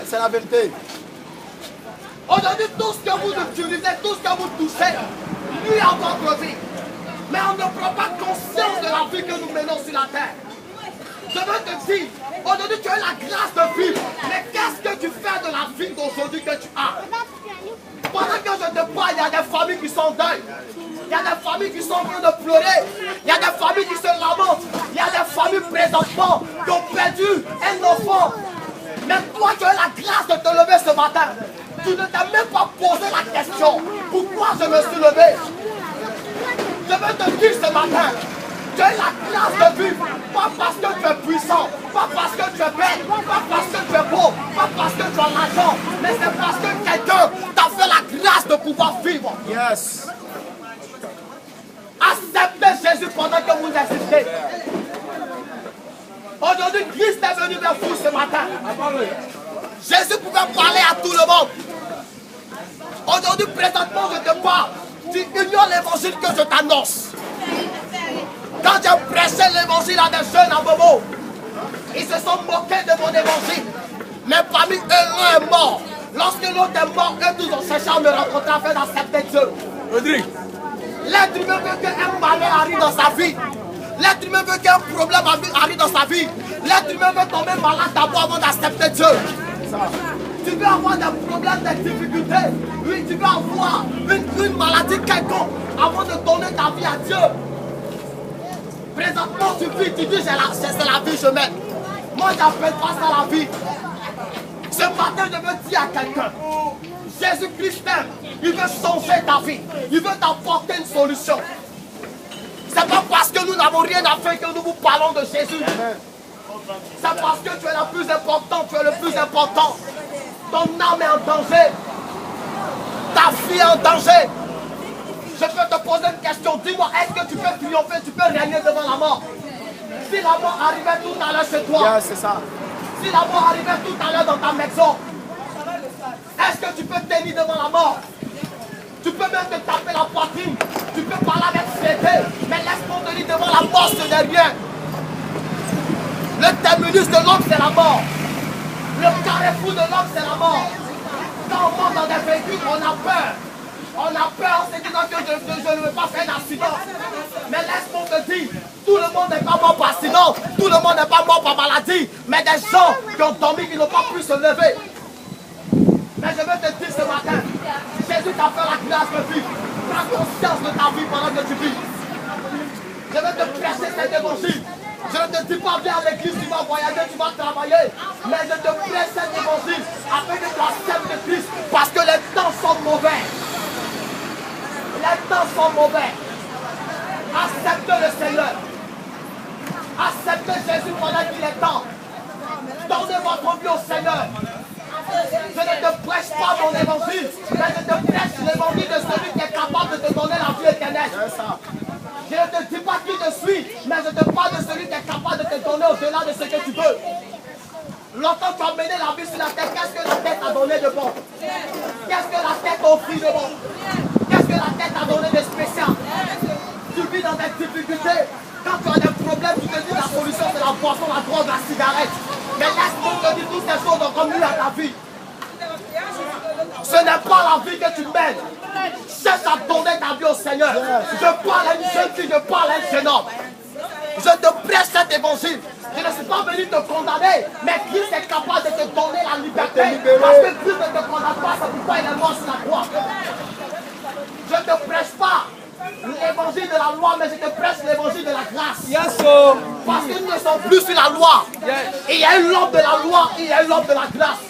C'est la vérité. Aujourd'hui, tout ce que vous utilisez, tout ce que vous touchez, lui a votre vie. Mais on ne prend pas conscience de la vie que nous menons sur la terre. Je veux te dire, aujourd'hui tu as la grâce de vivre. Mais qu'est-ce que tu fais de la vie d'aujourd'hui que tu as? Pendant que je te parle, il y a des familles qui sont en deuil. Il y a des familles qui sont en train de pleurer. Il y a des familles qui se lamentent. Il y a des familles présentement qui ont perdu un enfant. Mais toi, tu as la grâce de te lever ce matin. Tu ne t'es même pas posé la question. Pourquoi je me suis levé? Je veux te dire ce matin, tu as la grâce de vivre. Pas parce que tu es puissant, pas parce que tu es belle, pas parce que tu es beau, pas parce que tu as l'argent, mais c'est parce que quelqu'un t'a fait la grâce de pouvoir vivre. Yes. Acceptez Jésus pendant que vous existez. Aujourd'hui, Christ est venu vers vous ce matin. Jésus pouvait parler à tout le monde. Aujourd'hui, présentement, je te parle. Tu ignores l'évangile que je t'annonce. Quand j'ai prêché l'évangile à des jeunes à Bobo, ils se sont moqués de mon évangile. Mais parmi eux, l'un est mort. Lorsque l'autre est mort, eux tous ont cherché à me rencontrer afin d'accepter Dieu. Rodrigue. L'être humain veut qu'un malheur arrive dans sa vie. L'être humain veut qu'un problème arrive dans sa vie. L'être humain veut tomber malade d'abord avant d'accepter Dieu. Tu veux avoir des problèmes, des difficultés. Oui, tu veux avoir une maladie quelconque avant de donner ta vie à Dieu. Présentement, tu vis, tu dis c'est la vie, je mène. Moi, j'appelle pas ça la vie. Ce matin, je veux dire à quelqu'un, Jésus-Christ t'aime. Il veut changer ta vie. Il veut t'apporter une solution. C'est pas parce que nous n'avons rien à faire que nous vous parlons de Jésus. C'est parce que tu es la plus importante, tu es le plus important. Ton âme est en danger. Ta vie est en danger. Je peux te poser une question. Dis-moi, est-ce que tu peux triompher, tu peux régner devant la mort? Si la mort arrivait tout à l'heure chez toi, C'est ça. si la mort arrivait tout à l'heure dans ta maison, est-ce que tu peux tenir devant la mort? Tu peux même te taper la poitrine. Tu peux parler avec fierté. Mais laisse-moi te dire devant la mort, ce n'est rien. Le terminus de l'homme, c'est la mort. Le carrefour de l'homme, c'est la mort. Quand on monte dans des véhicules, on a peur. On a peur en se disant que je ne veux pas faire un accident. Mais laisse-moi te dire, tout le monde n'est pas mort par accident. Tout le monde n'est pas mort par maladie. Mais des gens qui ont dormi, qui n'ont pas pu se lever. Mais je veux te dire ce matin, Jésus t'a fait la grâce de vivre. Prends conscience de ta vie pendant que tu vis. Je veux te prêcher cet évangile. Je ne te dis pas viens à l'église, tu vas voyager, tu vas travailler. Mais je te prêche cet évangile afin que tu acceptes Christ. Parce que les temps sont mauvais. Les temps sont mauvais. Accepte le Seigneur. Acceptez Jésus pendant qu'il est temps. Donnez votre vie au Seigneur. Je ne te prêche pas mon évangile, mais je te prêche l'évangile de celui qui est capable de te donner la vie éternelle. Je ne te dis pas qui je suis, mais je te parle de celui qui est capable de te donner au-delà de ce que tu veux. Longtemps tu as mené la vie sur la terre, qu'est-ce que la terre t'a donné de bon? Qu'est-ce que la terre t'a offert de bon? Qu'est-ce que la terre t'a donné de spécial? Tu vis dans des difficultés. Quand tu as des problèmes, tu te dis la solution c'est la boisson, la drogue, la cigarette. Mais laisse-moi te dire toutes ces choses ont comme lui à ta vie. Ce n'est pas la vie que tu mènes. Cherche à donner ta vie au Seigneur. Je parle à une jeune fille, je parle à un jeune homme. Je te prêche cet évangile. Je ne suis pas venu te condamner, mais Christ est capable de te donner la liberté. Parce que Christ ne te condamne pas, c'est pourquoi il est mort sur la croix. Je ne te prêche pas l'évangile de la loi, mais je te prêche l'évangile de la grâce. Parce qu'ils ne sont plus sur la loi. Et il y a une l'homme de la loi et il y a une l'homme de la grâce.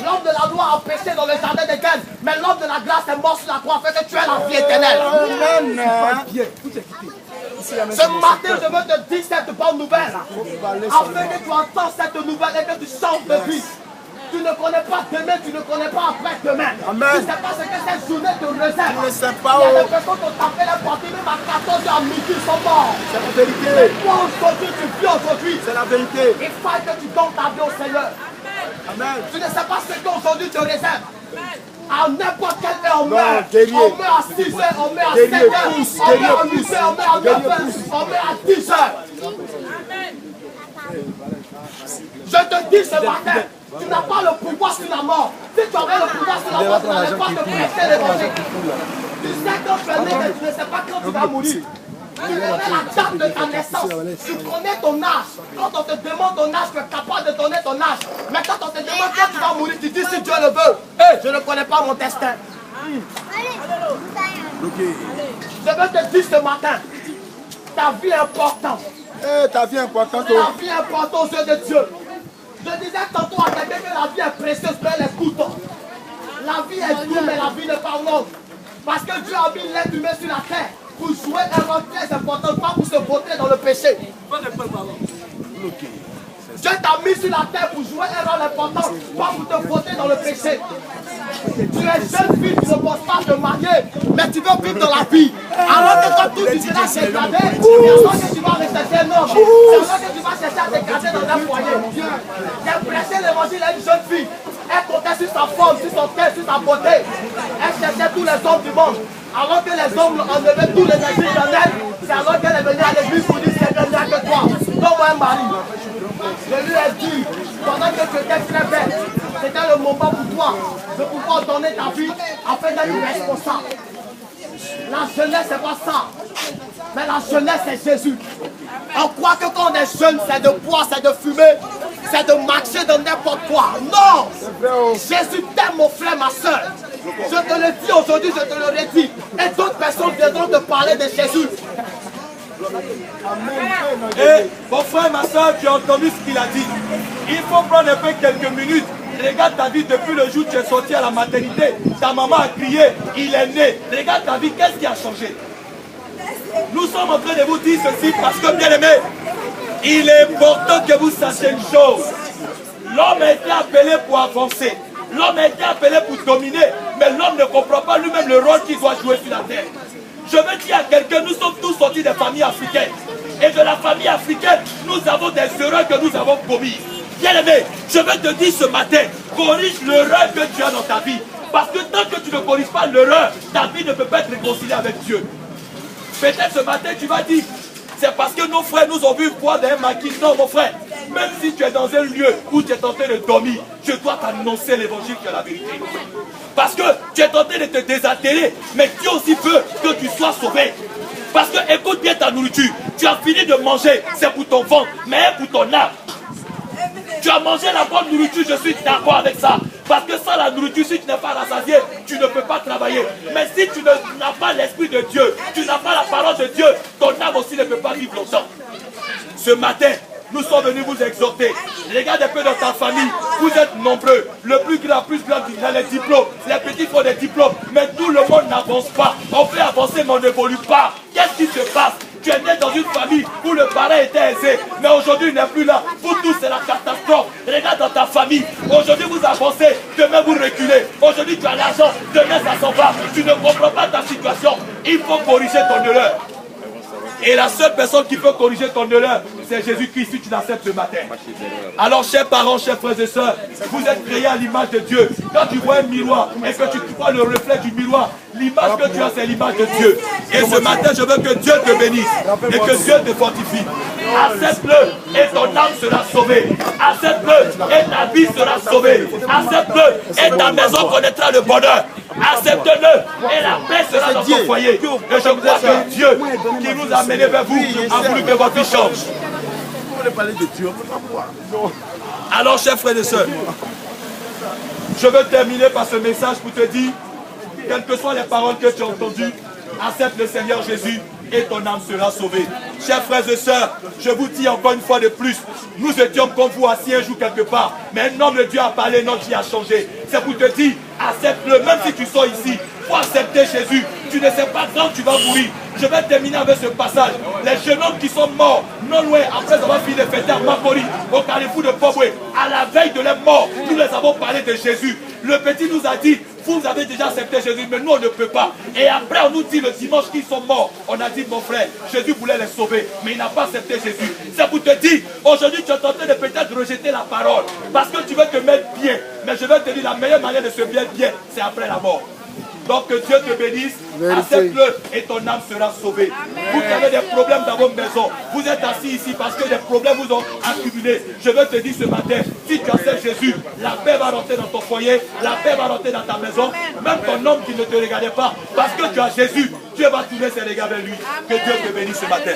L'homme de la loi a péché dans le jardin d'Éden, mais l'homme de la grâce est mort sur la croix afin que tu aies la vie éternelle. Ce matin, je veux te dire cette bonne nouvelle, afin que tu entends cette nouvelle et que tu changes de vie. Tu ne connais pas demain, tu ne connais pas après-demain. Tu ne sais pas ce que cette journée te réserve. Il y a des personnes qui ont tapé la partie, même à 14h à midi, ils sont morts. C'est la vérité. Mais toi aujourd'hui, tu vis aujourd'hui. C'est la vérité. Il faut que tu donnes ta vie au Seigneur. Amen. Tu ne sais pas ce qu'aujourd'hui te réserve. À n'importe quelle heure on Non, meurt. guerrier. On meurt à 6h, on meurt à 7h, Guerrier pousse, on meurt à guerrier 8h, on meurt à 9h, on meurt à 10h. Je te dis ce matin, Tu n'as pas le pouvoir sur la mort. Si tu avais le pouvoir sur la mort, tu n'allais pas te prêcher l'évangile. Tu sais quand tu es né, mais tu ne sais pas quand tu vas mourir. Tu connais la date de ta naissance. Tu connais ton âge. Quand on te demande ton âge, tu es capable de donner ton âge. Mais quand on te demande quand tu vas mourir, tu dis si Dieu le veut. Hey, je ne connais pas mon destin. Je veux te dire ce matin, ta vie est importante. Ta vie est importante. Ta vie est importante aux yeux de Dieu. Je disais tantôt à quelqu'un que la vie est précieuse, mais elle est coûteuse. La vie est douce, mais la vie n'est pas longue. Parce que Dieu a mis l'être humain sur la terre pour jouer un rôle très important, pas pour se voter dans le péché. Dieu t'a mis sur la terre pour jouer un rôle important, pas pour te voter dans le péché. Tu es jeune fille, tu ne penses pas te marier, mais tu veux vivre dans la vie. Alors que quand tout tu seras dégradé, c'est alors que tu vas rechercher un homme. C'est alors que tu vas chercher à te cacher dans un foyer. J'ai prêché l'évangile à une jeune fille. Elle comptait sur sa forme, sur son cœur, sur sa beauté. Elle cherchait tous les hommes du monde. Alors que les hommes enlevaient tous les esprits en elle, c'est alors qu'elle est venue à l'église pour dire Seigneur, il n'y a que toi. Donne-moi un mari. Je lui ai dit, pendant que tu étais très belle, c'était le moment pour toi de pouvoir donner ta vie afin d'être responsable. La jeunesse, c'est pas ça. Mais la jeunesse, c'est Jésus. On croit que quand on est jeune, c'est de boire, c'est de fumer, c'est de marcher dans n'importe quoi. Non! Jésus t'aime, mon frère, ma soeur. Je te le dis aujourd'hui, je te le redis. Et d'autres personnes viendront te parler de Jésus. Et mon frère, ma soeur, tu as entendu ce qu'il a dit. Il faut prendre un peu quelques minutes. Regarde ta vie depuis le jour où tu es sorti à la maternité. Ta maman a crié, il est né. Regarde ta vie, qu'est-ce qui a changé? Nous sommes en train de vous dire ceci parce que, bien aimé, il est important que vous sachiez une chose. L'homme a été appelé pour avancer. L'homme a été appelé pour dominer. Mais l'homme ne comprend pas lui-même le rôle qu'il doit jouer sur la terre. Je veux dire à quelqu'un, nous sommes tous sortis des familles africaines. Et de la famille africaine, nous avons des erreurs que nous avons commises. Bien aimé, je veux te dire ce matin, corrige l'erreur que tu as dans ta vie. Parce que tant que tu ne corriges pas l'erreur, ta vie ne peut pas être réconciliée avec Dieu. Peut-être ce matin, tu vas dire, c'est parce que nos frères nous ont vu boire d'un maquis. Non, mon frère, même si tu es dans un lieu où tu es tenté de dormir, je dois t'annoncer l'évangile qui est la vérité. Parce que tu es tenté de te désaltérer, mais Dieu aussi veut que tu sois sauvé. Parce que écoute bien ta nourriture. Tu as fini de manger, c'est pour ton ventre, mais pour ton âme. Tu as mangé la bonne nourriture, je suis d'accord avec ça. Parce que sans la nourriture, si tu n'es pas rassasié, tu ne peux pas travailler. Mais si tu n'as pas l'esprit de Dieu, tu n'as pas la parole de Dieu, ton âme aussi ne peut pas vivre longtemps. Ce matin, nous sommes venus vous exhorter. Regarde un peu dans ta famille, vous êtes nombreux. Le plus grand, il a les diplômes. Les petits font des diplômes, mais tout le monde n'avance pas. On fait avancer, mais on n'évolue pas. Qu'est-ce qui se passe? Tu es né dans une famille où le parent était aisé, mais aujourd'hui il n'est plus là. Pour tous, c'est la catastrophe. Regarde dans ta famille. Aujourd'hui vous avancez, demain vous reculez. Aujourd'hui tu as l'argent, demain ça s'en va. Tu ne comprends pas ta situation. Il faut corriger ton erreur. Et la seule personne qui peut corriger ton erreur, c'est Jésus-Christ si tu l'acceptes ce matin. Alors, chers parents, chers frères et sœurs, vous êtes créés à l'image de Dieu. Quand tu vois un miroir et que tu vois le reflet du miroir, l'image que tu as, c'est l'image de Dieu. Et ce matin, je veux que Dieu te bénisse et que Dieu te fortifie. Accepte-le et ton âme sera sauvée. Accepte-le et ta vie sera sauvée. Accepte-le et ta maison connaîtra le bonheur. Accepte-le et la paix sera dans ton foyer. Et je crois que Dieu qui nous a menés vers vous a voulu que votre vie change. Alors, chers frères et sœurs, je veux terminer par ce message pour te dire, quelles que soient les paroles que tu as entendues, accepte le Seigneur Jésus et ton âme sera sauvée. Chers frères et sœurs, je vous dis encore une fois de plus, nous étions comme vous assis un jour quelque part, mais un homme de Dieu a parlé, notre vie a changé. C'est pour te dire, accepte-le, même si tu sors ici, faut accepter Jésus. Tu ne sais pas quand tu vas mourir. Je vais terminer avec ce passage. Les jeunes hommes qui sont morts, non loin, après avoir fini de fêter à Makori, au carrefour de Pobwe, à la veille de leur mort, nous les avons parlé de Jésus. Le petit nous a dit, vous avez déjà accepté Jésus, mais nous on ne peut pas. Et après on nous dit le dimanche qu'ils sont morts. On a dit, mon frère, Jésus voulait les sauver, mais il n'a pas accepté Jésus. C'est pour te dire, aujourd'hui tu es tenté de peut-être rejeter la parole, parce que tu veux te mettre bien. Mais je vais te dire, la meilleure manière de se mettre bien, c'est après la mort. Donc que Dieu te bénisse, accepte-le et ton âme sera sauvée. Vous qui avez des problèmes dans vos maisons, vous êtes assis ici parce que des problèmes vous ont accumulé. Je veux te dire ce matin, si tu acceptes Jésus, la paix va rentrer dans ton foyer, la paix va rentrer dans ta maison, même ton homme qui ne te regardait pas, parce que tu as Jésus, Dieu va tourner ses regards vers lui. Que Dieu te bénisse ce matin.